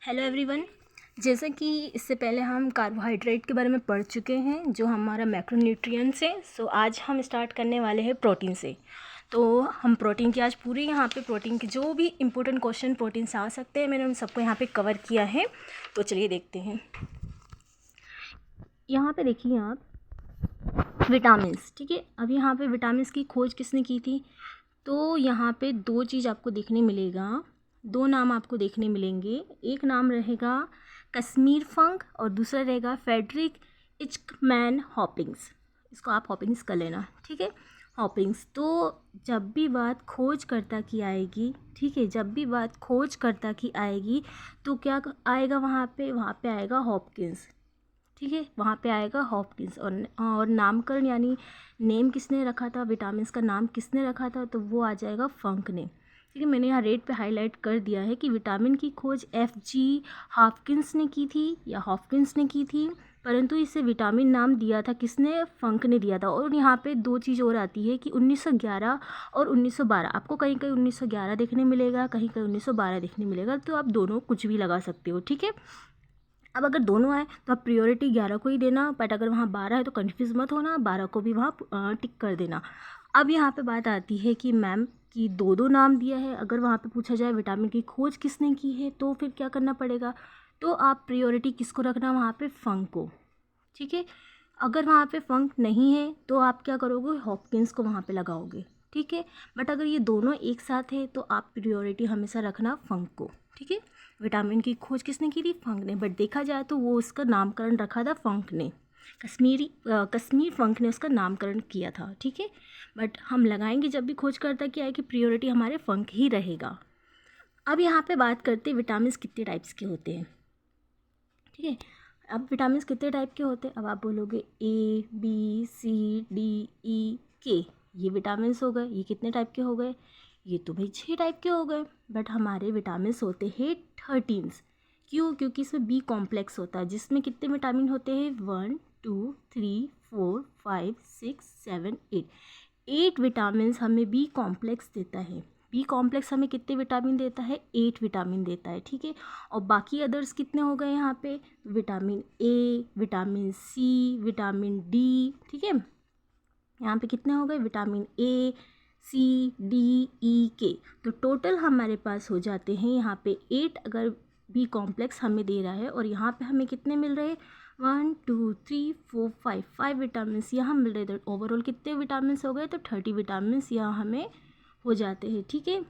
Hello everyone. जैसा कि इससे पहले हम कार्बोहाइड्रेट के बारे में पढ़ चुके हैं जो हमारा मैक्रोन्यूट्रिएंट्स है। सो आज हम स्टार्ट करने वाले हैं प्रोटीन से। तो हम प्रोटीन की आज पूरी यहाँ पे प्रोटीन के जो भी इम्पोर्टेंट क्वेश्चन प्रोटीन से आ सकते हैं मैंने उन सबको यहाँ पे कवर किया है। तो चलिए देखते हैं। यहाँ पे देखिए आप विटामिन्स, ठीक है। अब यहाँ पे विटामिन्स की खोज किसने की थी? तो यहाँ पे दो चीज़ आपको देखने मिलेगा, दो नाम आपको देखने मिलेंगे। एक नाम रहेगा कश्मीर फंक और दूसरा रहेगा फ्रेडरिक इच्कमैन हॉपिंग्स। इसको आप हॉपिंग्स कर लेना, ठीक है, हॉपिंग्स। तो जब भी बात खोजकर्ता की आएगी, ठीक है, जब भी बात खोजकर्ता की आएगी तो क्या आएगा वहाँ पे आएगा हॉपकिंस, ठीक है, वहाँ पे आएगा हॉपकिंस। और नामकरण यानी नेम किसने रखा था, विटामिन्स का नाम किसने रखा था, तो वो आ जाएगा फंक ने, ठीक है। मैंने यहाँ रेड पे हाईलाइट कर दिया है कि विटामिन की खोज FG हॉपकिंस ने की थी या हॉपकिंस ने की थी, परंतु इसे विटामिन नाम दिया था किसने? फंक ने दिया था। और यहाँ पे दो चीज़ और आती है कि 1911 और 1912, आपको कहीं कहीं 1911 देखने मिलेगा, कहीं कहीं 1912 देखने मिलेगा, तो आप दोनों कुछ भी लगा सकते हो, ठीक है। अब अगर दोनों आए तो आप प्रियोरिटी 11 को ही देना, बट अगर वहाँ 12 है तो कन्फ्यूज़ मत होना, 12 को भी वहाँ टिक कर देना। अब यहाँ पे बात आती है कि मैम की दो दो नाम दिया है, अगर वहाँ पे पूछा जाए विटामिन की खोज किसने की है तो फिर क्या करना पड़ेगा? तो आप प्रियोरिटी किसको रखना वहाँ पे? फंक को, ठीक है। अगर वहाँ पे फंक नहीं है तो आप क्या करोगे? हॉपकिंस को वहाँ पे लगाओगे, ठीक है। बट अगर ये दोनों एक साथ है तो आप प्रियोरिटी हमेशा रखना फंक को, ठीक है। विटामिन की खोज किसने की थी? फंक ने, बट देखा जाए तो वो उसका नामकरण रखा था फंक ने, कश्मीर फंक ने उसका नामकरण किया था, ठीक है। बट हम लगाएंगे जब भी खोज करता क्या है कि प्रियोरिटी हमारे फंक ही रहेगा। अब यहाँ पे बात करते हैं विटामिन कितने टाइप्स के होते हैं, ठीक है। अब विटामिन कितने टाइप के होते हैं? अब आप बोलोगे ABCDE K, ये विटामिन हो गए, ये कितने टाइप के हो गए? ये तो भाई 6 टाइप के हो गए। बट हमारे विटामिन होते हैं 13। क्यों? क्योंकि इसमें बी कॉम्प्लेक्स होता है जिसमें कितने विटामिन होते हैं? 1 2 3 4 5 6 7 8। 8 विटामिन हमें बी कॉम्प्लेक्स देता है। बी कॉम्प्लेक्स हमें कितने विटामिन देता है? 8 विटामिन देता है, ठीक है। और बाकी अदर्स कितने हो गए यहाँ पे? Vitamin A, vitamin C, vitamin D, ठीक है। यहाँ पे कितने हो गए? Vitamin A, C, D, E, K। तो टोटल हमारे पास हो जाते हैं यहाँ पे 8 अगर बी कॉम्प्लेक्स हमें दे रहा है। और यहाँ पे हमें कितने मिल रहे हैं? 1 2 3 4 5 विटामिन यहाँ मिल रहे थे। ओवरऑल कितने विटामिन हो गए? तो 30 विटामिन यहाँ हमें हो जाते हैं, ठीक है।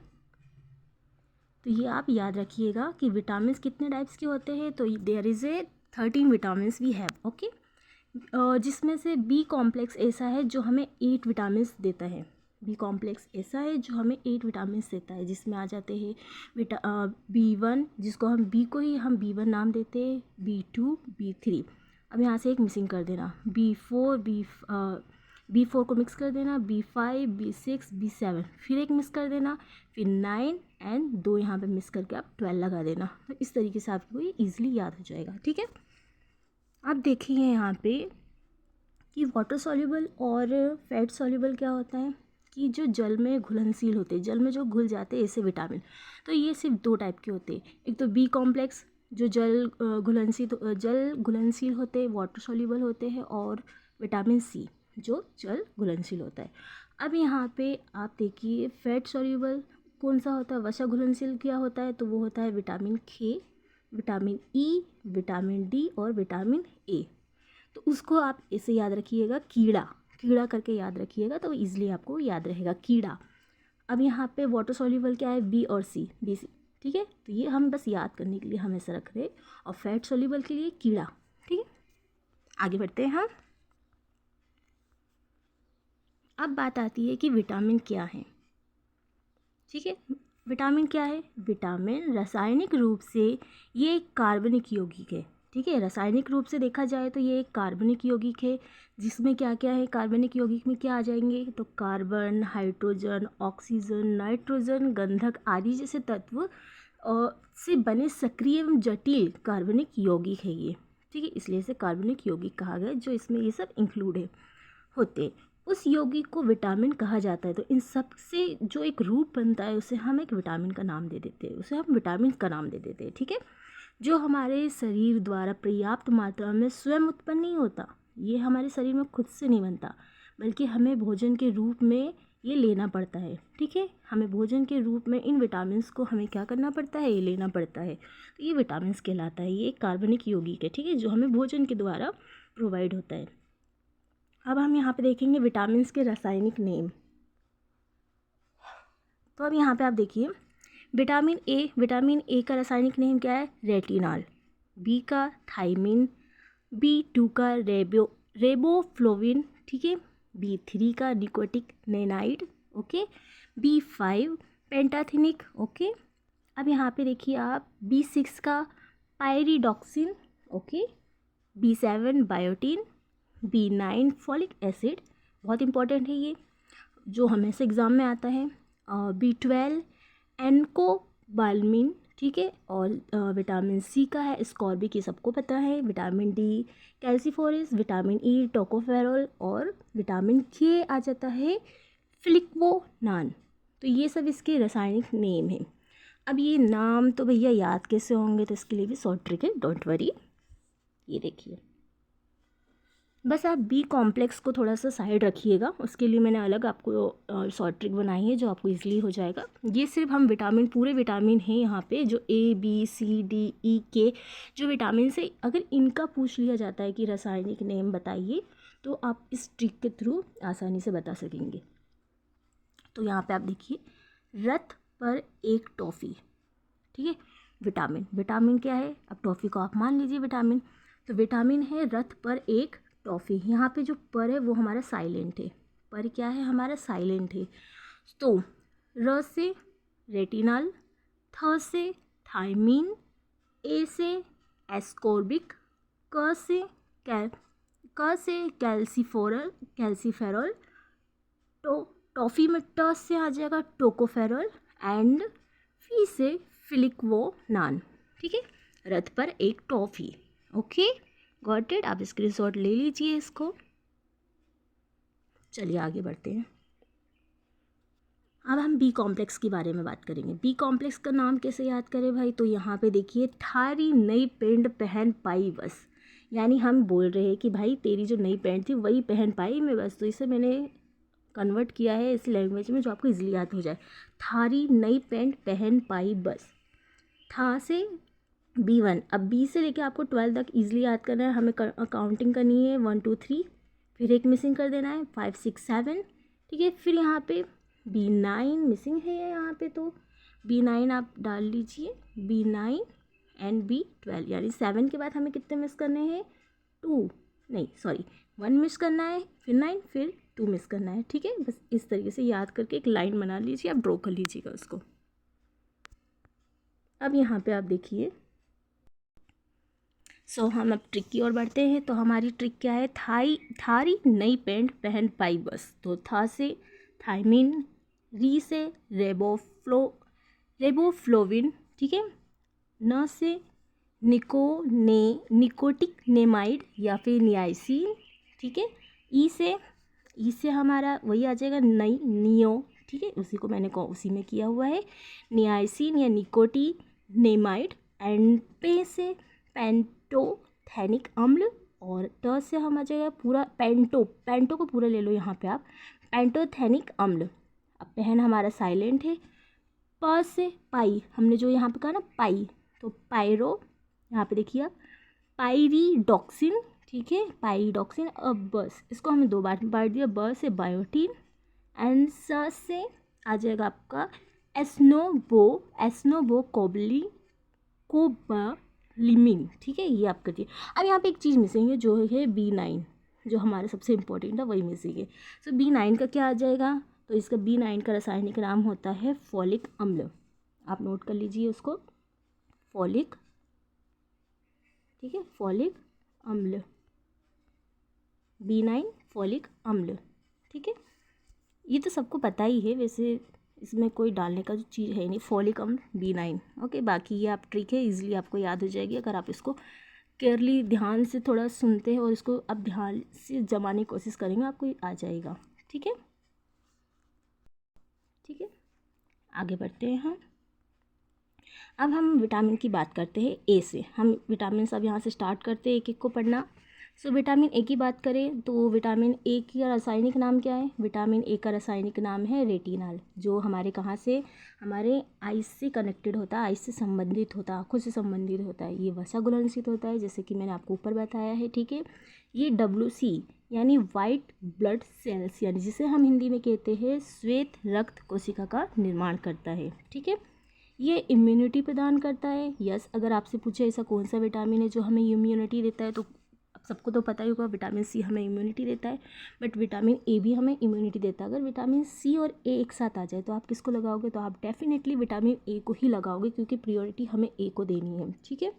तो ये आप याद रखिएगा कि विटामिन कितने टाइप्स के होते हैं। तो there is a 13 vitamin we have, okay. जिसमें से बी कॉम्प्लेक्स ऐसा है जो हमें 8 विटामिन देता है। बी कॉम्प्लेक्स ऐसा है जो हमें 8 विटामिन देता है, जिसमें आ जाते हैं B1, जिसको हम बी को ही हम B1 नाम देते हैं, B2, B3। अब यहाँ से एक मिसिंग कर देना, B4 को मिक्स कर देना, B5, B6, B7, फिर एक मिक्स कर देना, फिर 9 एंड 2 यहाँ पे मिक्स करके आप 12 लगा देना। तो इस तरीके से आपको ये ईजिली याद हो जाएगा, ठीक है। अब देखिए यहाँ पे कि वाटर सॉल्युबल और फैट सॉल्युबल क्या होता है कि जो जल में घुलनशील होते हैं, जल में जो घुल जाते हैं ऐसे विटामिन। तो ये सिर्फ दो टाइप के होते हैं, एक तो बी कॉम्प्लेक्स जो जल घुलनशील होते हैं, वाटर सॉल्युबल होते हैं, और विटामिन C जो जल घुलनशील होता है। अब यहाँ पे आप देखिए फैट सॉल्युबल कौन सा होता है, वसा घुलनशील क्या होता है, तो वो होता है vitamin K, vitamin E, vitamin D और विटामिन A। तो उसको आप ऐसे याद रखिएगा, कीड़ा कीड़ा करके याद रखिएगा तो ईजिली आपको याद रहेगा, कीड़ा। अब यहाँ पे वाटर सॉल्युबल क्या है? B और C, BC, ठीक है। तो ये हम बस याद करने के लिए हमेशा रख रहे हैं। और फैट सॉल्युबल के लिए कीड़ा, ठीक है। आगे बढ़ते हैं हम। अब बात आती है कि विटामिन क्या है, ठीक है। विटामिन क्या है? विटामिन रासायनिक रूप से ये एक कार्बनिक यौगिक है, ठीक है। रासायनिक रूप से देखा जाए तो ये एक कार्बनिक यौगिक है, जिसमें क्या क्या है? कार्बनिक यौगिक में क्या आ जाएंगे? तो कार्बन, हाइड्रोजन, ऑक्सीजन, नाइट्रोजन, गंधक आदि जैसे तत्व से बने सक्रिय एवं जटिल कार्बनिक यौगिक है ये, ठीक है। इसलिए इसे कार्बनिक यौगिक कहा गया, जो इसमें ये सब इंक्लूड है होते। उस यौगिक को विटामिन कहा जाता है। तो इन सब से जो एक रूप बनता है उसे हम एक विटामिन का नाम दे देते हैं, उसे हम विटामिन का नाम दे देते हैं, ठीक है। जो हमारे शरीर द्वारा पर्याप्त मात्रा में स्वयं उत्पन्न नहीं होता, ये हमारे शरीर में खुद से नहीं बनता, बल्कि हमें भोजन के रूप में ये लेना पड़ता है। ठीक है, हमें भोजन के रूप में इन विटामिन्स को हमें क्या करना पड़ता है, ये लेना पड़ता है। तो ये विटामिन्स कहलाता है, ये एक कार्बनिक यौगिक है। ठीक है, जो हमें भोजन के द्वारा प्रोवाइड होता है। अब हम यहाँ पे देखेंगे विटामिन्स के रासायनिक नेम। तो अब यहाँ पे आप देखिए, विटामिन ए का रासायनिक नेम क्या है, रेटिनॉल। बी का थायमिन, B2 का रेबोफ्लोविन। ठीक है, B3 का nicotinamide. Okay, B5 pantothenic. Okay, अब यहाँ पे देखिए आप, B6 का pyridoxine. Okay, B7 biotin, B9 folic acid, बहुत इंपॉर्टेंट है ये, जो हमेशा एग्ज़ाम में आता है। B12 एनकोबाल्मिन। ठीक है, और विटामिन सी का है स्कॉर्बिक, ये सबको पता है। Vitamin D calciferol, vitamin E tocopherol, और विटामिन के आ जाता है फ्लिक्वोनान। तो ये सब इसके रासायनिक नेम हैं। अब ये नाम तो भैया याद कैसे होंगे, तो इसके लिए भी शॉर्ट ट्रिक है, डोंट वरी। ये देखिए, बस आप बी कॉम्प्लेक्स को थोड़ा सा साइड रखिएगा, उसके लिए मैंने अलग आपको शॉर्ट ट्रिक बनाई है जो आपको इजीली हो जाएगा। ये सिर्फ हम विटामिन, पूरे विटामिन हैं यहाँ पे, जो ए बी सी डी ई के जो विटामिन से, अगर इनका पूछ लिया जाता है कि रासायनिक नेम बताइए, तो आप इस ट्रिक के थ्रू आसानी से बता सकेंगे। तो यहाँ पर आप देखिए, रथ पर एक टॉफ़ी। ठीक है, विटामिन क्या है, अब टॉफ़ी को आप मान लीजिए विटामिन, तो विटामिन है रथ पर एक टॉफ़ी। यहाँ पे जो पर है वो हमारा साइलेंट है, पर क्या है हमारा साइलेंट है। तो र से रेटिनल, थ से थायमिन, ए से एस्कॉर्बिक, क से कैल्सीफेरॉल, टॉफ़ी में ट से आ जाएगा टोकोफेरॉल, एंड फी से फ्लिक्वोनान। ठीक है, रथ पर एक टॉफ़ी। Okay, got it. आप स्क्रीनशॉट ले लीजिए इसको। चलिए आगे बढ़ते हैं। अब हम बी कॉम्प्लेक्स के बारे में बात करेंगे। बी कॉम्प्लेक्स का नाम कैसे याद करें भाई, तो यहाँ पे देखिए, थारी नई पैंट पहन पाई बस, यानी हम बोल रहे हैं कि भाई तेरी जो नई पैंट थी वही पहन पाई मैं बस। तो इसे मैंने कन्वर्ट किया है इस लैंग्वेज में जो आपको इजीली याद हो जाए। थारी नई पैंट पहन पाई बस। था से B1, अब बी से लेके आपको 12 तक इजीली याद करना है, हमें काउंटिंग करनी है 1 2 3, फिर एक मिसिंग कर देना है 5 6 7। ठीक है, फिर यहाँ पे B9 मिसिंग है यहाँ पे, तो B9 आप डाल लीजिए, B9 एंड B12, यानी 7 के बाद हमें कितने मिस करने हैं, 1 मिस करना है, फिर 9, फिर 2 मिस करना है। ठीक है, बस इस तरीके से याद करके एक लाइन बना लीजिए, आप ड्रॉ कर लीजिएगा उसको। अब यहाँ पे आप देखिए, हम अब ट्रिक की ओर बढ़ते हैं। तो हमारी ट्रिक क्या है, थारी नई पैंट पहन पाई बस। तो था से थायमिन, री से रेबोफ्लोविन। ठीक है, न से निकोटिक नेमाइड या फिर नियासिन। ठीक है, ई से हमारा वही आ जाएगा नियो। ठीक है, उसी में किया हुआ है, नियासिन या निकोटिनेमाइड। एंड पे से पेंटोथेनिक अम्ल, और त से हम आ जाएगा पूरा पेंटो को पूरा ले लो यहाँ पे आप, पेंटोथेनिक अम्ल। अब पहन हमारा साइलेंट है। प से पाई, हमने जो यहाँ पे कहा ना पाई, तो पायरो, यहाँ पे देखिए आप, पायरिडॉक्सिन। ठीक है, पायरिडॉक्सिन। अब बस इसको हमने 2 बार बांट दिया, ब से बायोटीन, एंड स से आ जाएगा आपका एस्नोबोकोबलिमिन। ठीक है, ये आप करिए। अब यहाँ पे एक चीज़ मिसिंग है, जो है B9, जो हमारा सबसे इम्पोर्टेंट है वही मिसिंग है। सो B9 का क्या आ जाएगा, तो इसका B9 का रासायनिक नाम होता है फॉलिक अम्ल। आप नोट कर लीजिए उसको, फॉलिक। ठीक है, फॉलिक अम्ल, B9 फॉलिक अम्ल। ठीक है, ये तो सबको पता ही है वैसे, इसमें कोई डालने का जो चीज़ है नहीं, फॉलिक अम्ल B9। ओके, बाकी ये आप ट्रिक है, इजीली आपको याद हो जाएगी अगर आप इसको केयरली ध्यान से थोड़ा सुनते हैं और इसको आप ध्यान से जमाने की कोशिश करेंगे, आपको आ जाएगा। ठीक है, ठीक है, आगे बढ़ते हैं हम। अब हम विटामिन की बात करते हैं ए से। हम विटामिन अब यहाँ से स्टार्ट करते हैं एक एक को पढ़ना। सो विटामिन ए की बात करें तो विटामिन ए का रासायनिक नाम क्या है? विटामिन ए का रासायनिक नाम है रेटिनॉल, जो हमारे कहाँ से, हमारे आइस से कनेक्टेड होता है, आइस से संबंधित होता है, आँखों से संबंधित होता है। ये वसा घुलनशील होता है, जैसे कि मैंने आपको ऊपर बताया है, ठीक है। ये WC यानी वाइट ब्लड सेल्स, यानी जिसे हम हिंदी में कहते हैं श्वेत रक्त कोशिका का निर्माण करता है, ठीक है। ये इम्यूनिटी प्रदान करता है। यस, अगर आपसे पूछे ऐसा कौन सा विटामिन है जो हमें इम्यूनिटी देता है, तो अब सबको तो पता ही होगा विटामिन सी हमें इम्यूनिटी देता है, बट विटामिन ए भी हमें इम्यूनिटी देता है। अगर विटामिन सी और ए एक साथ आ जाए तो आप किसको लगाओगे? तो आप डेफिनेटली विटामिन ए को ही लगाओगे, क्योंकि प्रियोरिटी हमें ए को देनी है, ठीक है।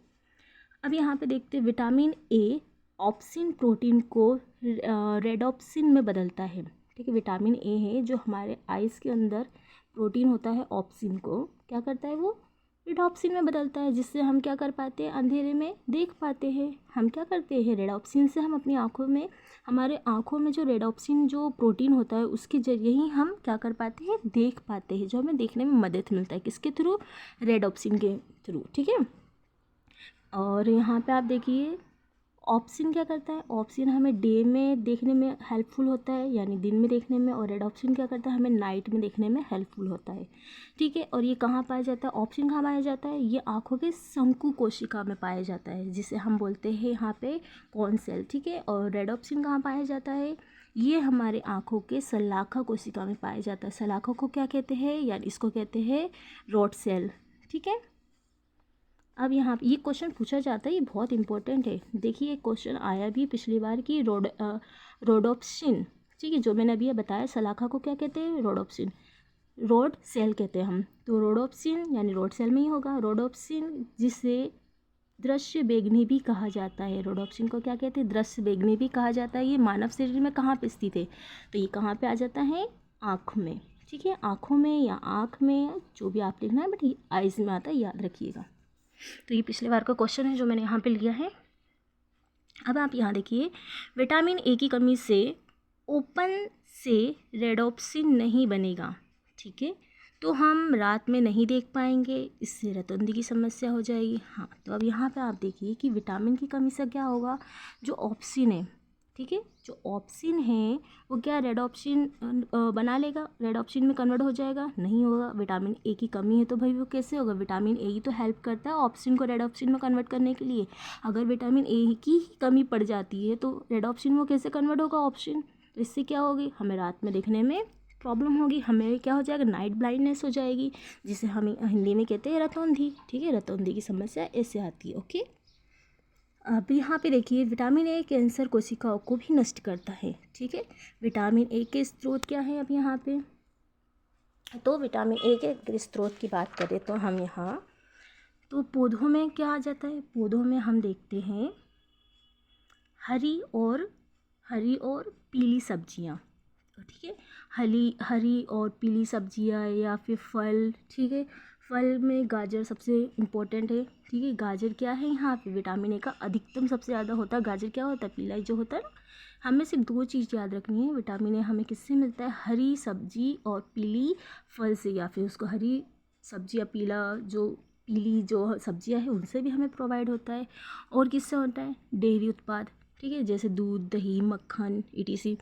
अब यहाँ पे देखते हैं विटामिन ए ऑप्सिन प्रोटीन को रेडॉप्सिन में बदलता है, ठीक है। विटामिन ए है जो हमारे आइस के अंदर प्रोटीन होता है, ऑप्सिन को क्या करता है, वो रेडॉप्सिन में बदलता है, जिससे हम क्या कर पाते हैं, अंधेरे में देख पाते हैं। हम क्या करते हैं, रेडॉप्सिन से हम अपनी आँखों में, हमारे आँखों में जो रेडॉप्सिन जो प्रोटीन होता है उसके जरिए ही हम क्या कर पाते हैं, देख पाते हैं, जो हमें देखने में मदद मिलता है, किसके थ्रू? रेडॉप्सिन के थ्रू, ठीक है। और यहाँ पे आप देखिए ऑप्सिन क्या करता है, ऑप्सिन हमें डे में देखने में हेल्पफुल होता है, यानी दिन में देखने में, और रेडॉप्सिन क्या करता है, हमें नाइट में देखने में हेल्पफुल होता है, ठीक है। और ये कहाँ पाया जाता है, ऑप्सिन कहाँ पाया जाता है? ये आँखों के शंकु कोशिका में पाया जाता है, जिसे हम बोलते हैं यहाँ पे कॉन सेल, ठीक है। और रेडॉप्सिन कहाँ पाया जाता है? ये हमारे आँखों के सलाखा कोशिका में पाया जाता है। सलाखा को क्या कहते हैं, यानी इसको कहते हैं रॉड सेल, ठीक है। अब यहाँ पे ये क्वेश्चन पूछा जाता है, ये बहुत इंपॉर्टेंट है। देखिए एक क्वेश्चन आया भी पिछली बार की रोडोप्सिन, ठीक है, जो मैंने अभी ये बताया, सलाखा को क्या कहते हैं? रोडोप्सिन, रोड सेल कहते हैं हम, तो रोडोप्सिन यानी रोड सेल में ही होगा। रोडोप्सिन जिसे दृश्य बेगनी भी कहा जाता है, रोडोप्सिन को क्या कहते हैं? दृश्य बेगनी भी कहा जाता है। ये मानव शरीर में कहाँ पे स्थित है? तो ये कहाँ पे आ जाता है? आँख में, ठीक है, आँखों में या आँख में, जो भी आप लिखना है, बट ये आइज में आता है, याद रखिएगा। तो ये पिछले बार का क्वेश्चन है जो मैंने यहाँ पे लिया है। अब आप यहाँ देखिए, विटामिन ए की कमी से ओपन से रेडोप्सिन नहीं बनेगा, ठीक है, तो हम रात में नहीं देख पाएंगे, इससे रतौंधी की समस्या हो जाएगी। हाँ, तो अब यहाँ पे आप देखिए कि विटामिन की कमी से क्या होगा, जो ऑप्सिन है, ठीक है, जो ऑप्सिन है वो क्या रेडॉप्सिन बना लेगा, रेडॉप्सिन में कन्वर्ट हो जाएगा? नहीं होगा। विटामिन ए की कमी है तो भाई वो कैसे होगा? विटामिन ए ही तो हेल्प करता है ऑप्सिन को रेडॉप्सिन में कन्वर्ट करने के लिए। अगर विटामिन ए की ही कमी पड़ जाती है तो रेडॉप्सिन वो कैसे कन्वर्ट होगा, ऑप्सिन? तो इससे क्या होगी, हमें रात में देखने में प्रॉब्लम होगी, हमें क्या हो जाएगा, नाइट ब्लाइंडनेस हो जाएगी, जिसे हम हिंदी में कहते हैं रतौंधी, ठीक है। रतौंधी की समस्या ऐसे आती है, ओके। अब यहाँ पे देखिए विटामिन ए कैंसर कोशिकाओं को भी नष्ट करता है, ठीक है। विटामिन ए के स्रोत क्या है अब यहाँ पे, तो विटामिन ए के स्रोत की बात करें तो हम यहाँ, तो पौधों में क्या आ जाता है, पौधों में हम देखते हैं हरी और पीली सब्जियाँ, ठीक है, हरी और पीली सब्जियाँ या फिर फल, ठीक है। फल में गाजर सबसे इम्पोर्टेंट है, ठीक है। गाजर क्या है, यहाँ पे विटामिन ए का अधिकतम सबसे ज़्यादा होता है। गाजर क्या होता है, पीला जो होता है ना। हमें सिर्फ दो चीज़ याद रखनी है, विटामिन ए हमें किससे मिलता है, हरी सब्जी और पीली फल से, या फिर उसको हरी सब्जी या पीली जो सब्जियाँ हैं उनसे भी हमें प्रोवाइड होता है। और किससे होता है, डेयरी उत्पाद, ठीक है, जैसे दूध, दही, मक्खन, ETC,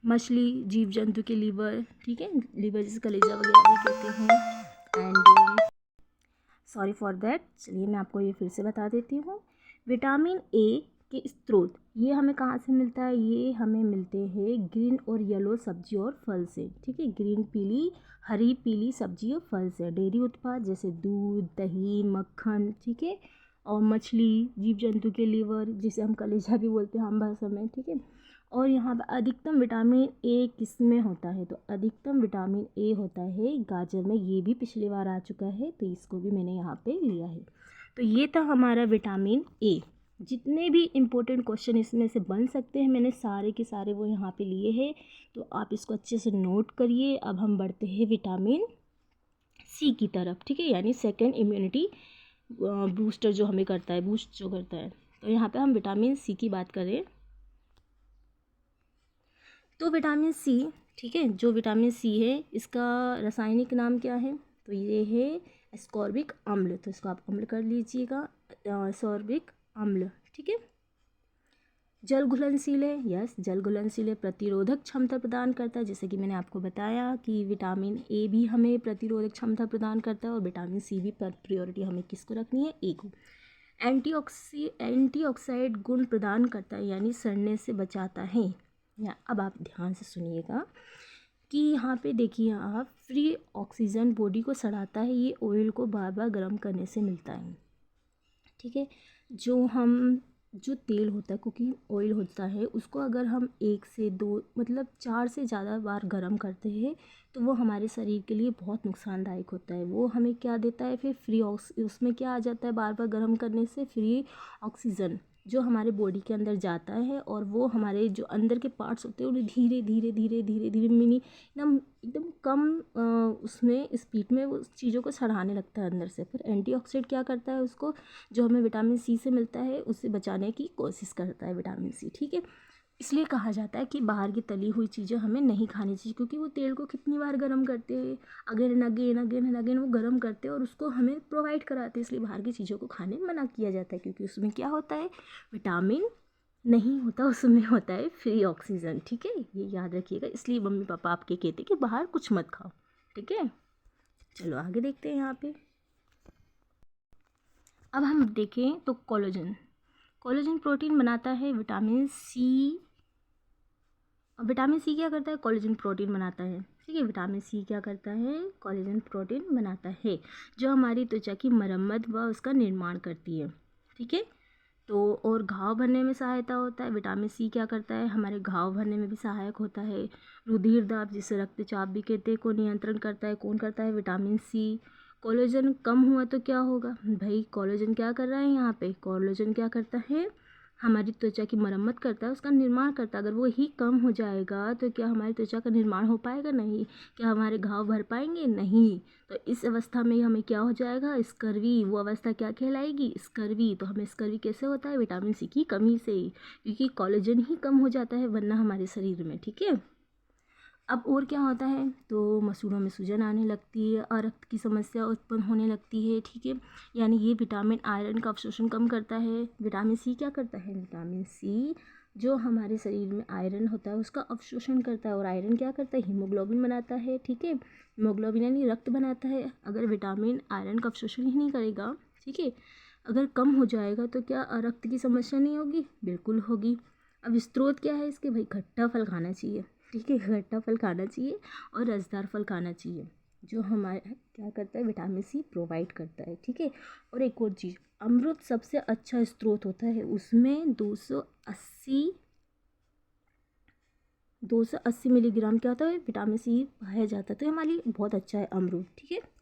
मछली, जीव जंतु के लीवर, ठीक है, लीवर जिसे कलेजा वगैरह भी कहते हैं। एंड सॉरी फॉर दैट, चलिए मैं आपको ये फिर से बता देती हूँ। विटामिन ए के स्रोत ये हमें कहाँ से मिलता है, ये हमें मिलते हैं ग्रीन और येलो सब्जी और फल से, ठीक है। ग्रीन पीली, हरी पीली सब्जी और फल से। डेयरी उत्पाद जैसे दूध, दही, मक्खन, ठीक है, और मछली, जीव जंतु के लीवर जिसे हम कलेजा भी बोलते हैं आम भाषा में, ठीक है। और यहाँ पर अधिकतम विटामिन ए किस में होता है, तो अधिकतम विटामिन ए होता है गाजर में। ये भी पिछली बार आ चुका है, तो इसको भी मैंने यहाँ पे लिया है। तो ये था हमारा विटामिन ए। जितने भी इम्पोर्टेंट क्वेश्चन इसमें से बन सकते हैं मैंने सारे के सारे वो यहाँ पे लिए हैं, तो आप इसको अच्छे से नोट करिए। अब हम बढ़ते हैं विटामिन सी की तरफ, ठीक है, यानी सेकेंड इम्यूनिटी बूस्टर जो हमें करता है, बूस्ट जो करता है। तो यहाँ पे हम विटामिन सी की बात करें तो विटामिन सी, ठीक है, जो विटामिन सी है इसका रासायनिक नाम क्या है, तो ये है एस्कॉर्बिक अम्ल, तो इसको आप अम्ल कर लीजिएगा, एस्कॉर्बिक अम्ल। ठीक है। जल घुलनशील है, यस जल घुलनशील है, प्रतिरोधक क्षमता प्रदान करता है, जैसे कि मैंने आपको बताया कि विटामिन ए भी हमें प्रतिरोधक क्षमता प्रदान करता है और विटामिन सी भी प्रायोरिटी हमें किसको रखनी है, ए को। एंटीऑक्सीडेंट गुण प्रदान करता है, यानी सड़ने से बचाता है। या अब आप ध्यान से सुनिएगा कि यहाँ पे देखिए आप, फ्री ऑक्सीजन बॉडी को सड़ाता है, ये ऑयल को बार बार गर्म करने से मिलता है। ठीक है। जो तेल होता है, कुकिंग ऑयल होता है, उसको अगर हम 1 से 2 मतलब 4 से ज़्यादा बार गर्म करते हैं तो वो हमारे शरीर के लिए बहुत नुकसानदायक होता है। वो हमें क्या देता है फिर, उसमें क्या आ जाता है, बार बार गर्म करने से फ्री ऑक्सीजन जो हमारे बॉडी के अंदर जाता है और वो हमारे जो अंदर के पार्ट्स होते हैं उन्हें धीरे धीरे धीरे धीरे धीरे मिनी एकदम एकदम कम उसमें स्पीड में उस चीज़ों को सड़ाने लगता है अंदर से। फिर एंटीऑक्सीडेंट क्या करता है, उसको जो हमें विटामिन सी से मिलता है उससे बचाने की कोशिश करता है विटामिन सी। ठीक है। इसलिए कहा जाता है कि बाहर की तली हुई चीज़ें हमें नहीं खानी चाहिए, क्योंकि वो तेल को कितनी बार गर्म करते हैं, again and again again and again वो गर्म करते हैं और उसको हमें प्रोवाइड कराते हैं। इसलिए बाहर की चीज़ों को खाने मना किया जाता है, क्योंकि उसमें क्या होता है, विटामिन नहीं होता, उसमें होता है फ्री ऑक्सीजन। ठीक है, ये याद रखिएगा। इसलिए मम्मी पापा आपके कहते हैं कि बाहर कुछ मत खाओ। ठीक है, चलो आगे देखते हैं। यहाँ पे अब हम देखें तो कोलेजन प्रोटीन बनाता है विटामिन सी। विटामिन सी क्या करता है, कोलेजन प्रोटीन बनाता है। ठीक है, विटामिन सी क्या करता है, कोलेजन प्रोटीन बनाता है, जो हमारी त्वचा की मरम्मत व उसका निर्माण करती है। ठीक है, तो और घाव भरने में सहायता होता है। विटामिन सी क्या करता है, हमारे घाव भरने में भी सहायक होता है। रुधिर दाब, जिसे रक्तचाप भी कहते हैं, को नियंत्रण करता है। कौन करता है, विटामिन सी। कोलेजन कम हुआ तो क्या होगा भाई, कोलेजन क्या कर रहा है यहाँ पे, कोलेजन क्या करता है, हमारी त्वचा की मरम्मत करता है, उसका निर्माण करता है। अगर वो ही कम हो जाएगा तो क्या हमारी त्वचा का निर्माण हो पाएगा, नहीं। क्या हमारे घाव भर पाएंगे, नहीं। तो इस अवस्था में हमें क्या हो जाएगा, स्कर्वी। वो अवस्था क्या कहलाएगी, स्कर्वी। तो हमें स्कर्वी कैसे होता है, विटामिन सी की कमी से, क्योंकि कोलेजन ही कम हो जाता है वरना हमारे शरीर में। ठीक है। अब और क्या होता है, तो मसूड़ों में सूजन आने लगती है, रक्त की समस्या उत्पन्न होने लगती है। ठीक है, यानी ये विटामिन आयरन का अवशोषण कम करता है। विटामिन सी क्या करता है, विटामिन सी जो हमारे शरीर में आयरन होता है उसका अवशोषण करता है। और आयरन क्या करता है, हीमोग्लोबिन बनाता है। ठीक है, हीमोग्लोबिन यानी रक्त बनाता है। अगर विटामिन आयरन का अवशोषण ही नहीं करेगा, ठीक है, अगर कम हो जाएगा तो क्या रक्त की समस्या नहीं होगी, बिल्कुल होगी। अब स्रोत क्या है इसके, भाई खट्टा फल खाना चाहिए। ठीक है, खट्टा फल खाना चाहिए और रसदार फल खाना चाहिए, जो हमारे क्या करता है, विटामिन सी प्रोवाइड करता है। ठीक है, और एक और चीज़, अमृत सबसे अच्छा स्रोत होता है, उसमें 280 मिलीग्राम क्या होता है, विटामिन सी पाया जाता है। तो हमारे लिए बहुत अच्छा है अमरूद। ठीक है,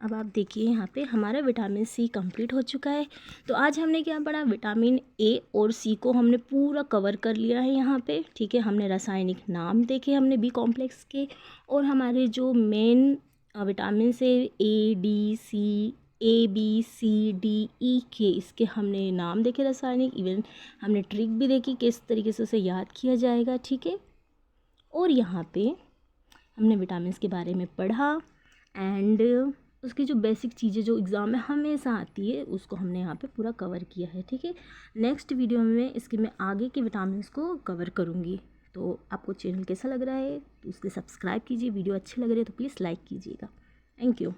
अब आप देखिए यहाँ पे हमारा विटामिन सी कंप्लीट हो चुका है। तो आज हमने क्या पढ़ा, विटामिन ए और सी को हमने पूरा कवर कर लिया है यहाँ पे। ठीक है, हमने रासायनिक नाम देखे हमने बी कॉम्प्लेक्स के, और हमारे जो मेन विटामिन से A D C, A B C D E K, इसके हमने नाम देखे रासायनिक। इवन हमने ट्रिक भी देखी किस तरीके से उसे याद किया जाएगा। ठीक है, और यहाँ पे हमने विटामिन के बारे में पढ़ा एंड उसकी जो बेसिक चीज़ें जो एग्ज़ाम में हमेशा आती है उसको हमने यहाँ पे पूरा कवर किया है। ठीक है, नेक्स्ट वीडियो में इसके मैं आगे के विटामिन्स को कवर करूँगी। तो आपको चैनल कैसा लग रहा है तो उसके सब्सक्राइब कीजिए, वीडियो अच्छे लग रहे हैं तो प्लीज़ लाइक कीजिएगा। Thank you.